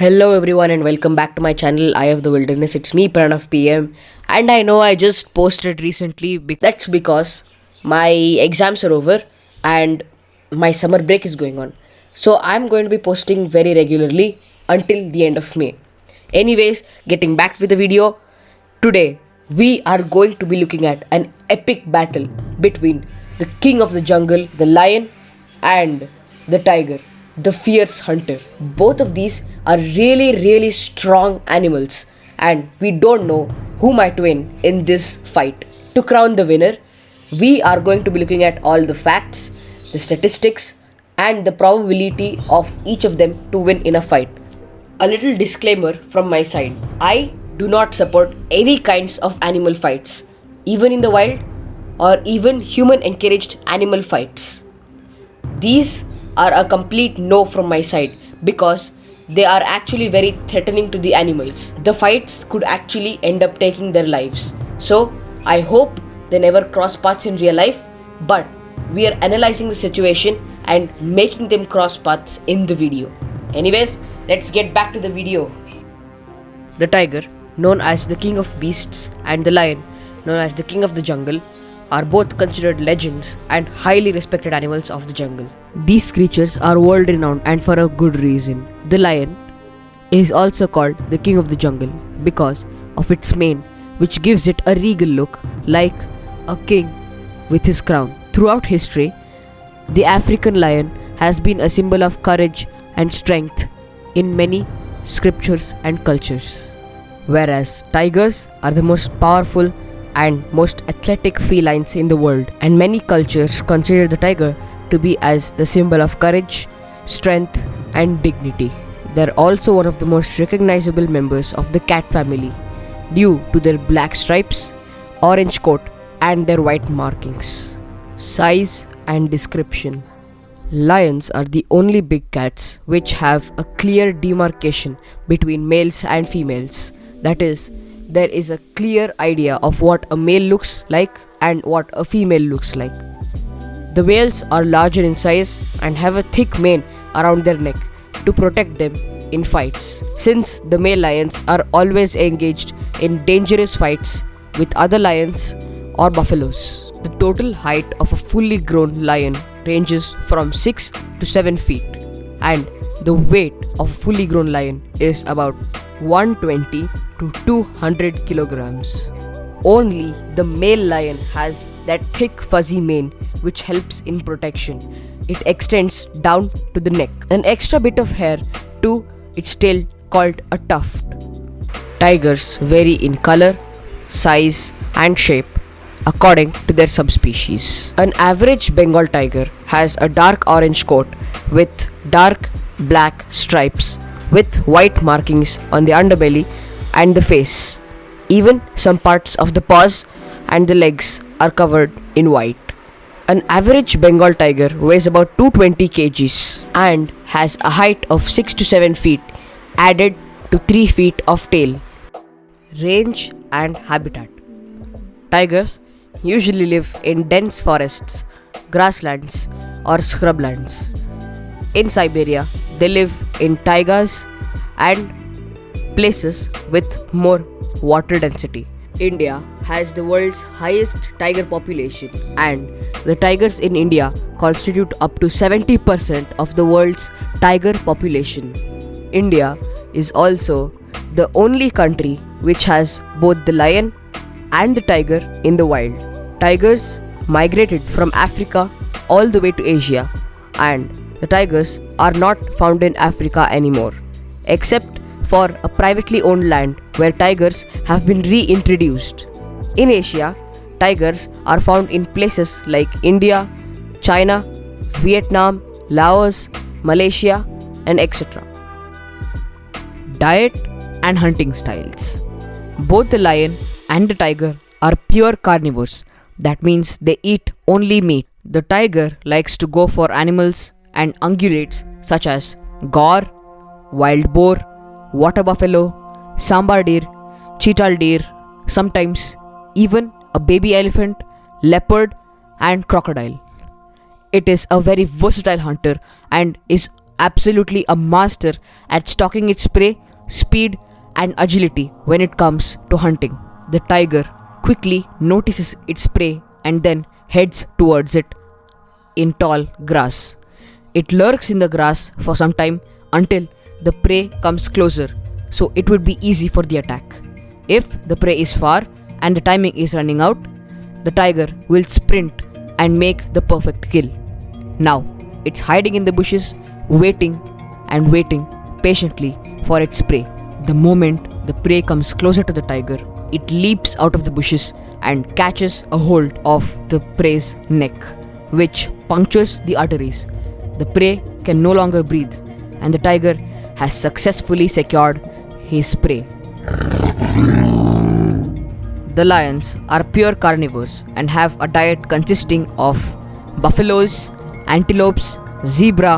Hello everyone and welcome back to my channel Eye of the Wilderness. It's me Pranav PM, and I know I just posted recently. That's because my exams are over and my summer break is going on. So I'm going to be posting very regularly until the end of May. Anyways, getting back with the video, today we are going to be looking at an epic battle between the king of the jungle, the lion, and the tiger, the fierce hunter. Both of these are really strong animals, and we don't know who might win in this fight. To crown the winner, we are going to be looking at all the facts, the statistics, and the probability of each of them to win in a fight. A little disclaimer from my side: I do not support any kinds of animal fights, even in the wild or even human encouraged animal fights. These are a complete no from my side because they are actually very threatening to the animals. The fights could actually end up taking their lives. So I hope they never cross paths in real life, but we are analyzing the situation and making them cross paths in the video. Anyways, let's get back to the video. The tiger, known as the king of beasts, and the lion, known as the king of the jungle, are both considered legends and highly respected animals of the jungle. These creatures are world renowned, and for a good reason. The lion is also called the king of the jungle because of its mane, which gives it a regal look like a king with his crown. Throughout history, the African lion has been a symbol of courage and strength in many scriptures and cultures, whereas tigers are the most powerful and most athletic felines in the world, and many cultures consider the tiger to be as the symbol of courage, strength, and dignity. They're also one of the most recognizable members of the cat family due to their black stripes, orange coat, and their white markings. Size and description. Lions are the only big cats which have a clear demarcation between males and females. That is, there is a clear idea of what a male looks like and what a female looks like. The males are larger in size and have a thick mane around their neck to protect them in fights, since the male lions are always engaged in dangerous fights with other lions or buffaloes. The total height of a fully grown lion ranges from 6 to 7 feet, and the weight of a fully grown lion is about 120 to 200 kilograms. Only the male lion has that thick fuzzy mane which helps in protection. It extends down to the neck. An extra bit of hair to its tail called a tuft. Tigers vary in color, size, and shape according to their subspecies. An average Bengal tiger has a dark orange coat with dark black stripes with white markings on the underbelly and the face. Even some parts of the paws and the legs are covered in white. An average Bengal tiger weighs about 220 kgs and has a height of 6 to 7 feet added to 3 feet of tail. Range and habitat. Tigers usually live in dense forests, grasslands, or scrublands. In Siberia, they live in taigas and places with more water density. India has the world's highest tiger population, and the tigers in India constitute up to 70% of the world's tiger population. India is also the only country which has both the lion and the tiger in the wild. Tigers migrated from Africa all the way to Asia, and the tigers are not found in Africa anymore, except for a privately owned land where tigers have been reintroduced. In Asia, tigers are found in places like India, China, Vietnam, Laos, Malaysia, and etc. Diet and hunting styles. Both the lion and the tiger are pure carnivores. That means they eat only meat. The tiger likes to go for animals and ungulates such as gaur, wild boar, water buffalo, sambar deer, cheetal deer, sometimes even a baby elephant, leopard, and crocodile. It is a very versatile hunter and is absolutely a master at stalking its prey, speed, and agility when it comes to hunting. The tiger quickly notices its prey and then heads towards it in tall grass. It lurks in the grass for some time until the prey comes closer, so it would be easy for the attack. If the prey is far and the timing is running out, the tiger will sprint and make the perfect kill. Now, it's hiding in the bushes, waiting and waiting patiently for its prey. The moment the prey comes closer to the tiger, it leaps out of the bushes and catches a hold of the prey's neck, which punctures the arteries. The prey can no longer breathe, and the tiger has successfully secured his prey. The lions are pure carnivores and have a diet consisting of buffaloes, antelopes, zebra,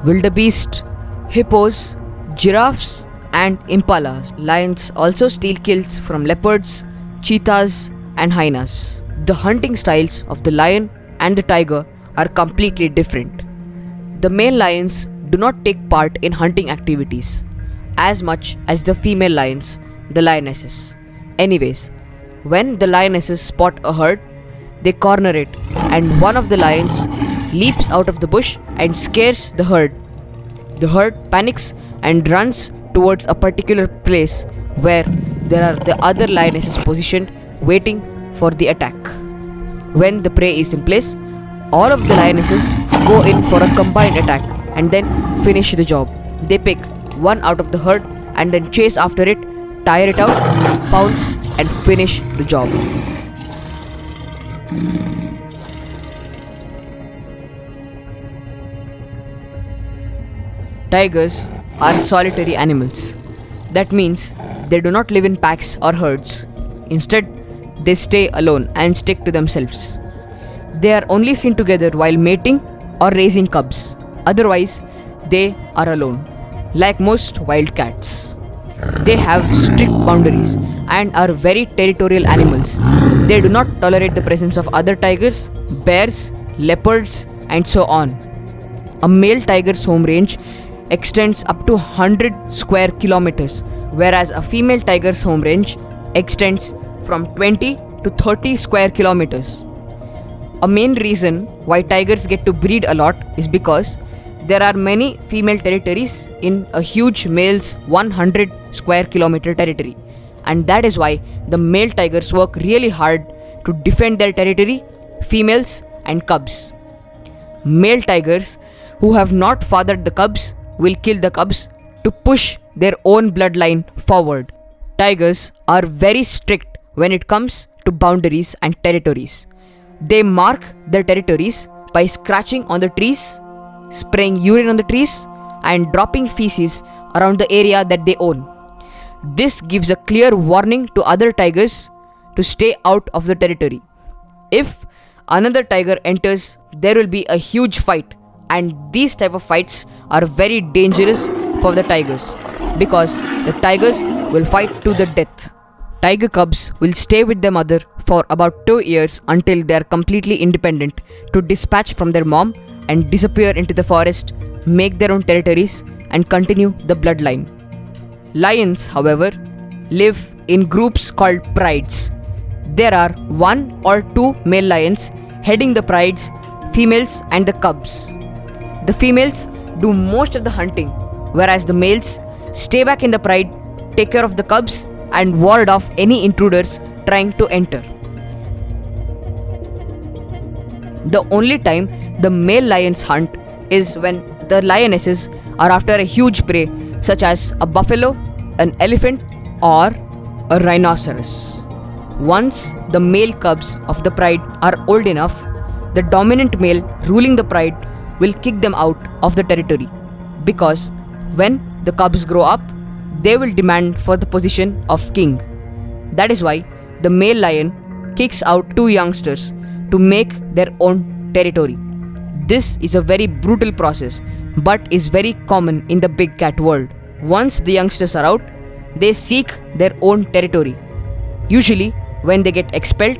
wildebeest, hippos, giraffes, and impalas. Lions also steal kills from leopards, cheetahs, and hyenas. The hunting styles of the lion and the tiger are completely different. The male lions do not take part in hunting activities as much as the female lions, the lionesses. Anyways, when the lionesses spot a herd, they corner it, and one of the lions leaps out of the bush and scares the herd. The herd panics and runs towards a particular place where there are the other lionesses positioned waiting for the attack. When the prey is in place, all of the lionesses go in for a combined attack and then finish the job. They pick one out of the herd and then chase after it, tire it out, pounce, and finish the job. Tigers are solitary animals. That means they do not live in packs or herds. Instead, they stay alone and stick to themselves. They are only seen together while mating or raising cubs. Otherwise, they are alone, like most wild cats. They have strict boundaries and are very territorial animals. They do not tolerate the presence of other tigers, bears, leopards, and so on. A male tiger's home range extends up to 100 square kilometers, whereas a female tiger's home range extends from 20 to 30 square kilometers. A main reason why tigers get to breed a lot is because there are many female territories in a huge male's 100 square kilometer territory, and that is why the male tigers work really hard to defend their territory, females and cubs. Male tigers who have not fathered the cubs will kill the cubs to push their own bloodline forward. Tigers are very strict when it comes to boundaries and territories. They mark their territories by scratching on the trees, spraying urine on the trees, and dropping feces around the area that they own. This gives a clear warning to other tigers to stay out of the territory. If another tiger enters, there will be a huge fight, and these type of fights are very dangerous for the tigers because the tigers will fight to the death. Tiger cubs will stay with their mother for about 2 years until they are completely independent to dispatch from their mom and disappear into the forest, make their own territories, and continue the bloodline. Lions, however, live in groups called prides. There are 1 or 2 male lions heading the prides, females and the cubs. The females do most of the hunting, whereas the males stay back in the pride, take care of the cubs, and ward off any intruders trying to enter. The only time the male lions hunt is when the lionesses are after a huge prey such as a buffalo, an elephant, or a rhinoceros. Once the male cubs of the pride are old enough, the dominant male ruling the pride will kick them out of the territory, because when the cubs grow up, they will demand for the position of king. That is why the male lion kicks out 2 youngsters to make their own territory. This is a very brutal process, but is very common in the big cat world. Once the youngsters are out, they seek their own territory. Usually, when they get expelled,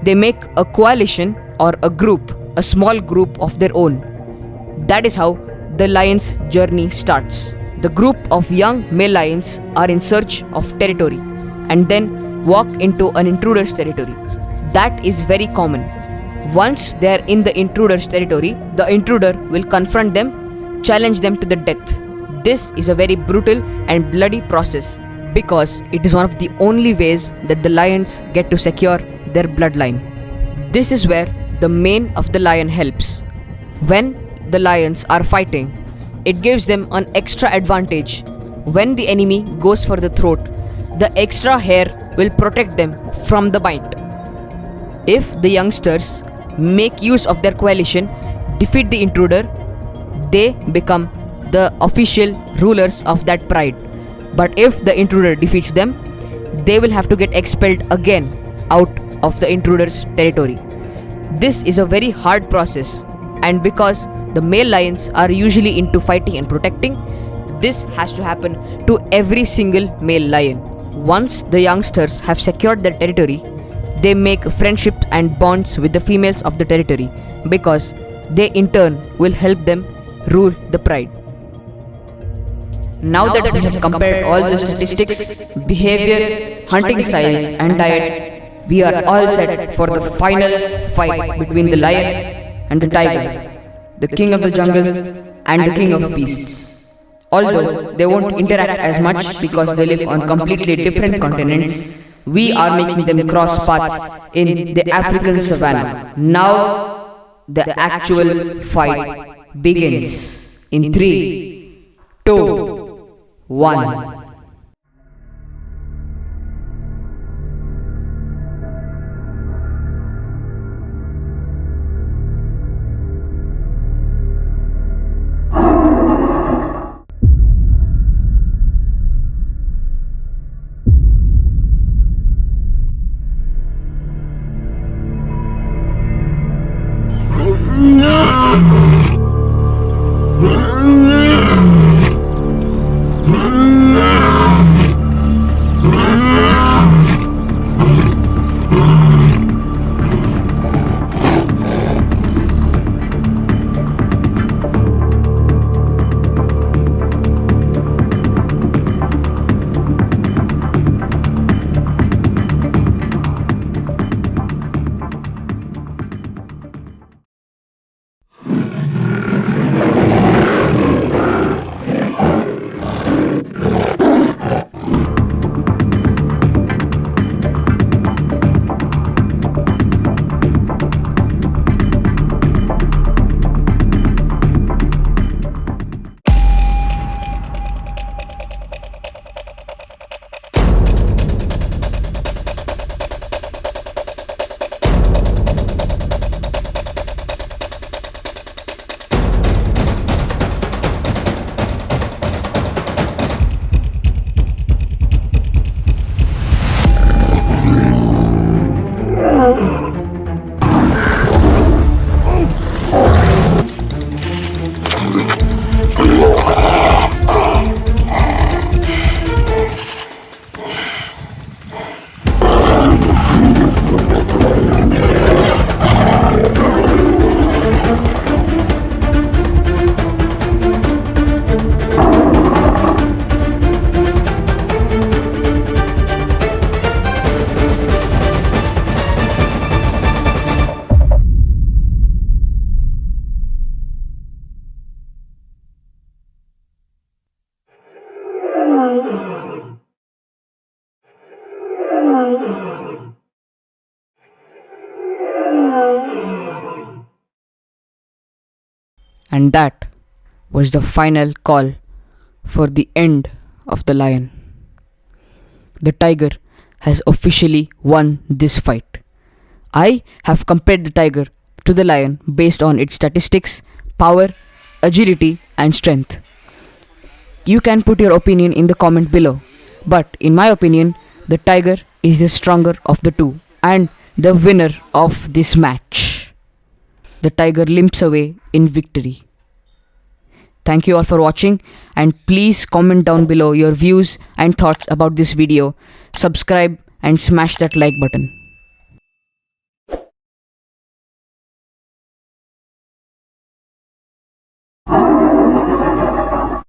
they make a coalition or a group, a small group of their own. That is how the lion's journey starts. The group of young male lions are in search of territory and then walk into an intruder's territory. That is very common. Once they are in the intruder's territory, the intruder will confront them, challenge them to the death. This is a very brutal and bloody process because it is one of the only ways that the lions get to secure their bloodline. This is where the mane of the lion helps. When the lions are fighting, it gives them an extra advantage. When the enemy goes for the throat, the extra hair will protect them from the bite. If the youngsters make use of their coalition, defeat the intruder, they become the official rulers of that pride. But if the intruder defeats them, they will have to get expelled again out of the intruder's territory. This is a very hard process, and because the male lions are usually into fighting and protecting, this has to happen to every single male lion. Once the youngsters have secured their territory, they make friendship and bonds with the females of the territory because they in turn will help them rule the pride. Now that we have compared all the statistics, behavior, hunting styles and diet, we are all set for the final fight between the lion and the tiger, the king of the jungle and the king of beasts. Although they won't interact as much because they live on completely different continents, we are making them cross paths in the African savannah. Now the actual fight begins in 3, 2, 1. And that was the final call for the end of the lion. The tiger has officially won this fight. I have compared the tiger to the lion based on its statistics, power, agility, and strength. You can put your opinion in the comment below, but in my opinion, the tiger is the stronger of the two and the winner of this match. The tiger limps away in victory. Thank you all for watching, and please comment down below your views and thoughts about this video. Subscribe and smash that like button.